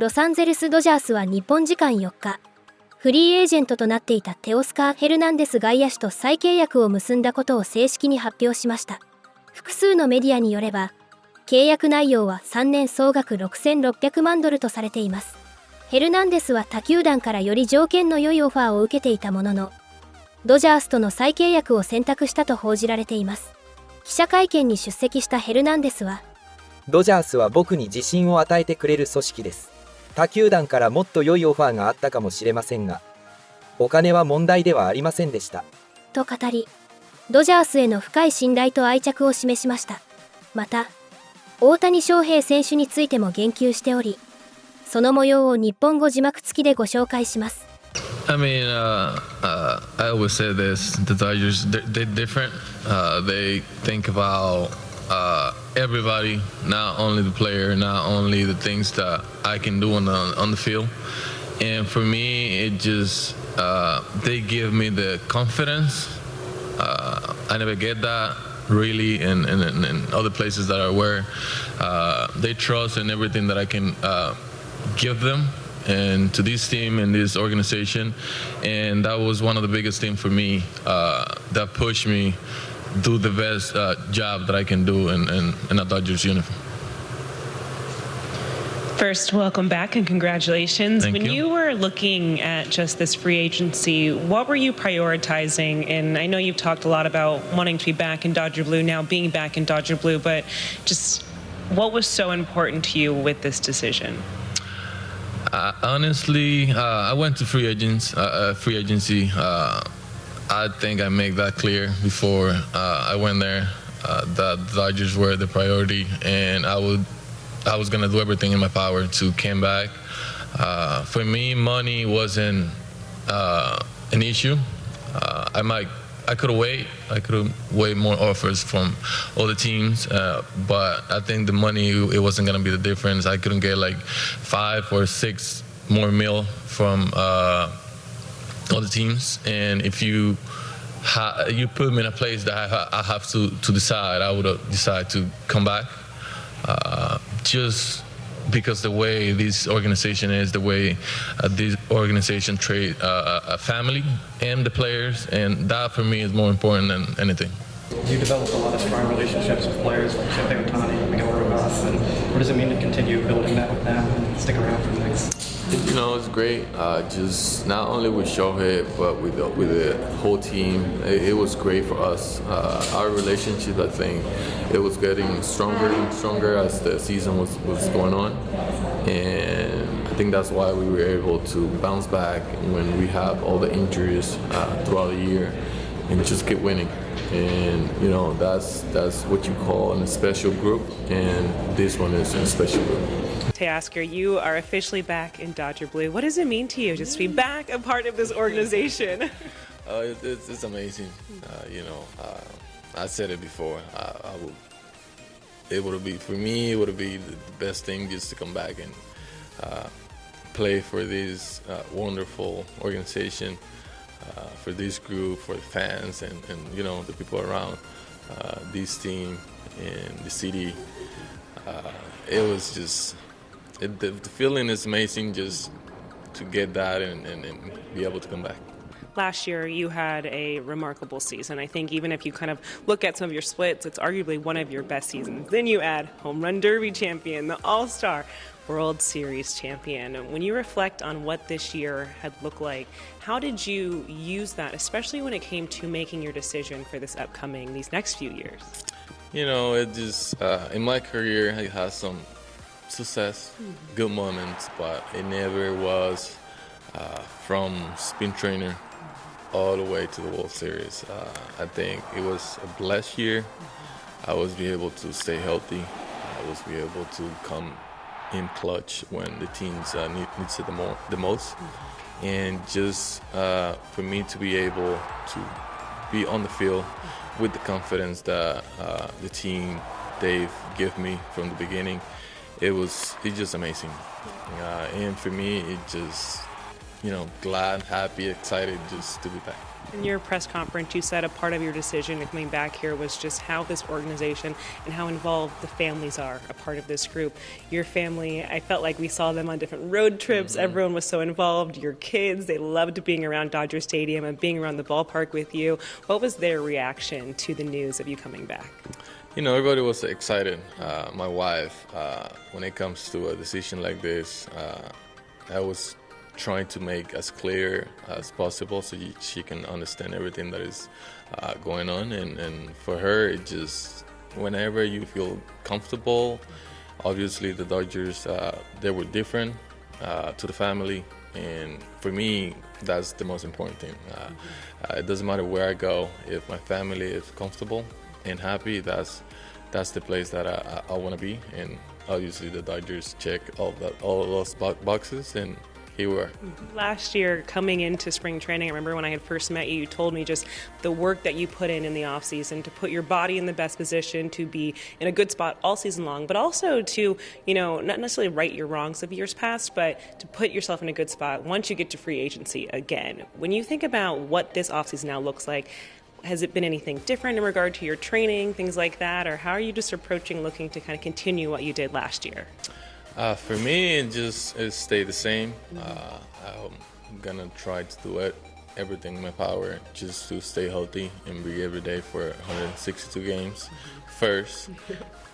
ロサンゼルス・ドジャースは日本時間4日、フリーエージェントとなっていたテオスカー・ヘルナンデス外野手と再契約を結んだことを正式に発表しました。複数のメディアによれば、契約内容は3年総額6600万ドルとされています。ヘルナンデスは他球団からより条件の良いオファーを受けていたものの、ドジャースとの再契約を選択したと報じられています。記者会見に出席したヘルナンデスは、ドジャースは僕に自信を与えてくれる組織です。他球団からもっと良いオファーがあったかもしれませんが、お金は問題ではありませんでした。と語り、ドジャースへの深い信頼と愛着を示しました。また、大谷翔平選手についても言及しており、その模様を日本語字幕付きでご紹介します。I mean, I always say this: the Dodgers, they're different. They think about everybody, not only the player, not only the things that I can do on the field. And for me, it just they give me the confidence. I never get that really in other places that I wear. They trust in everything that I can give them and to this team and this organization, and that was one of the biggest things for me that pushed me do the best job that I can do in a Dodgers uniform. First, welcome back and congratulations. Thank When you. you were looking at just this free agency, what were you prioritizing? And I know you've talked a lot about wanting to be back in Dodger Blue, now being back in Dodger Blue, but just what was so important to you with this decision? Honestly, I went to free agency. I think I made that clear before I went there. That the Dodgers were the priority, and I was gonna do everything in my power to come back. For me, money wasn't an issue. I could wait. I could wait more offers from other teams, but I think the money, it wasn't gonna be the difference. I couldn't get like 5 or 6 more mil from other teams, and if you put me in a place that I have to decide, I would decide to come back. Just because the way this organization is, the way this organization treat a family and the players, and that for me is more important than anything. You developed a lot of strong relationships with players like Shohei Ohtani, Miguel Rojas, and what does it mean to continue building that with them and stick around for the next? You know, it's great. Just not only with Shohei, but with the whole team. It was great for us. Our relationship, I think, it was getting stronger and stronger as the season was going on, and I think that's why we were able to bounce back when we have all the injuries throughout the year, and just keep winning. And you know, that's what you call a special group, and this one is a special group. Teoscar, you are officially back in Dodger Blue. What does it mean to you just to be back a part of this organization? It's amazing. You know, I said it before. It would be, for me, it would be the best thing just to come back and play for this wonderful organization, for this group, for the fans, and you know, the people around this team and the city. It was just, the feeling is amazing just to get that and be able to come back. Last year, you had a remarkable season. I think even if you kind of look at some of your splits, it's arguably one of your best seasons. Then you add Home Run Derby champion, the All-Star World Series champion. When you reflect on what this year had looked like, how did you use that, especially when it came to making your decision for these next few years? You know, it just, in my career, it has some success, good moments, but it never was from spin trainer all the way to the World Series. I think it was a blessed year. I was be able to stay healthy. I was be able to come in clutch when the teams needs it the most. And just for me to be able to be on the field with the confidence that the team, they've given me from the beginning, it's just amazing. And for me, it just, you know, glad, happy, excited just to be back. In your press conference, you said a part of your decision in coming back here was just how this organization and how involved the families are a part of this group. Your family, I felt like we saw them on different road trips. Everyone was so involved. Your kids, they loved being around Dodger Stadium and being around the ballpark with you. What was their reaction to the news of you coming back? You know, everybody was excited. My wife, when it comes to a decision like this, I was trying to make as clear as possible so she can understand everything that is going on. And for her, it just, whenever you feel comfortable, obviously the Dodgers, they were different to the family. And for me, that's the most important thing. It doesn't matter where I go, if my family is comfortable and happy, that's the place that I want to be. And obviously the Dodgers check all those boxes, and here we are. Last year, coming into spring training, I remember when I had first met you, you told me just the work that you put in the off season to put your body in the best position to be in a good spot all season long, but also to, you know, not necessarily right your wrongs of years past, but to put yourself in a good spot once you get to free agency again. When you think about what this off season now looks like, has it been anything different in regard to your training, things like that, or how are you just approaching looking to kind of continue what you did last year? For me, it stayed the same. I'm gonna try to do everything in my power just to stay healthy and be every day for 162 games first,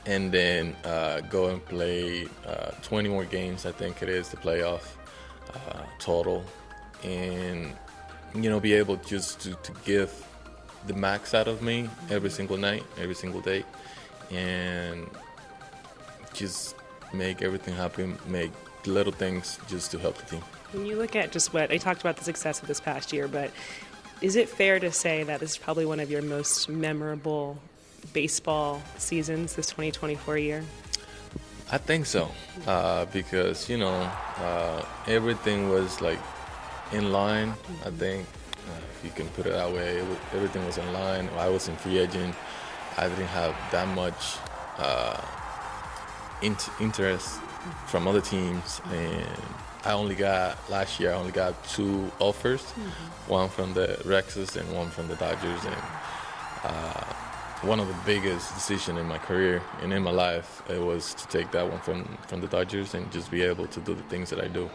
and then go and play 20 more games. I think it is the playoff total, and you know, be able just to give the max out of me every single night, every single day, and just make everything happen, make little things just to help the team. When you look at just what I talked about the success of this past year, but is it fair to say that this is probably one of your most memorable baseball seasons, this 2024 year? I think so, because you know, everything was like in line. I think if you can put it that way, everything was in line. I was in free agent. I didn't have that much interest from other teams, and last year I only got 2 offers, one from the Rexes and one from the Dodgers, and one of the biggest decisions in my career and in my life, it was to take that one from the Dodgers and just be able to do the things that I do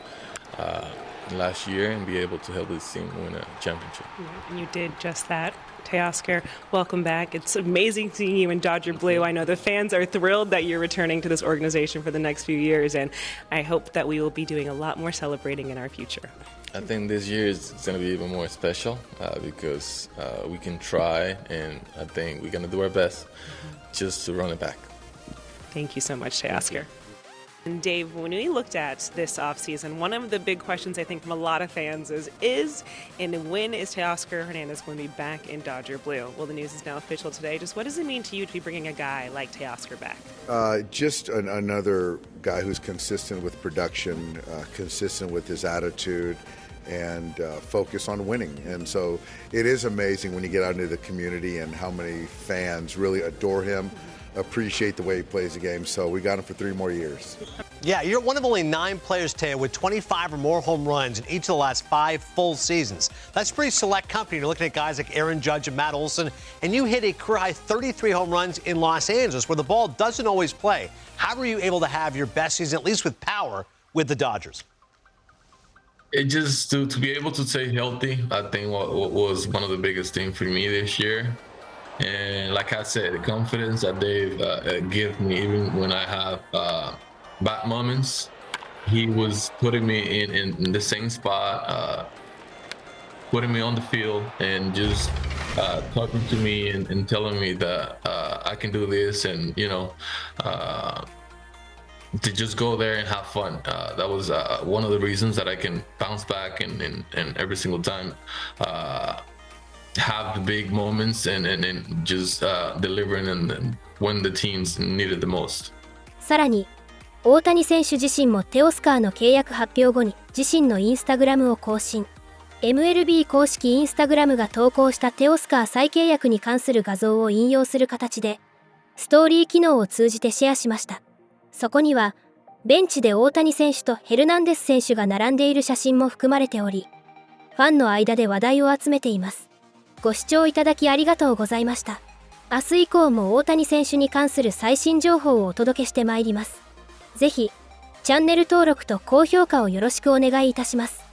last year and be able to help this team win a championship. And you did just that. Teoscar, welcome back. It's amazing seeing you in Dodger Blue. I know the fans are thrilled that you're returning to this organization for the next few years, and I hope that we will be doing a lot more celebrating in our future. I think this year is going to be even more special because we can try, and I think we're going to do our best just to run it back. Thank you so much, Teoscar. And Dave, when we looked at this offseason, one of the big questions I think from a lot of fans is and when is Teoscar Hernandez going to be back in Dodger Blue? Well, the news is now official today. Just what does it mean to you to be bringing a guy like Teoscar back? Just another guy who's consistent with production, consistent with his attitude, and focus on winning. And so it is amazing when you get out into the community and how many fans really adore him, appreciate the way he plays the game. So we got him for 3 more years. Yeah, you're one of only 9 players, Teo, with 25 or more home runs in each of the last 5 full seasons. That's pretty select company. You're looking at guys like Aaron Judge and Matt Olson, and you hit a career-high 33 home runs in Los Angeles, where the ball doesn't always play. How were you able to have your best season, at least with power, with the Dodgers? It just to be able to stay healthy, I think what was one of the biggest things for me this year. And like I said, the confidence that they've given me, even when I have bad moments, he was putting me in the same spot, putting me on the field, and just talking to me and telling me that I can do this, and you know, to just go there and have fun. That was one of the reasons that I can bounce back and every single time have the big moments and just delivering and when the teams needed the most. さらに、大谷選手自身もテオスカーの契約発表後に自身のインスタグラムを更新。MLB 公式インスタグラムが投稿したテオスカー再契約に関する画像を引用する形で、ストーリー機能を通じてシェアしました。そこには、ベンチで大谷選手とヘルナンデス選手が並んでいる写真も含まれており、ファンの間で話題を集めています。ご視聴いただきありがとうございました。明日以降も大谷選手に関する最新情報をお届けしてまいります。ぜひ、チャンネル登録と高評価をよろしくお願いいたします。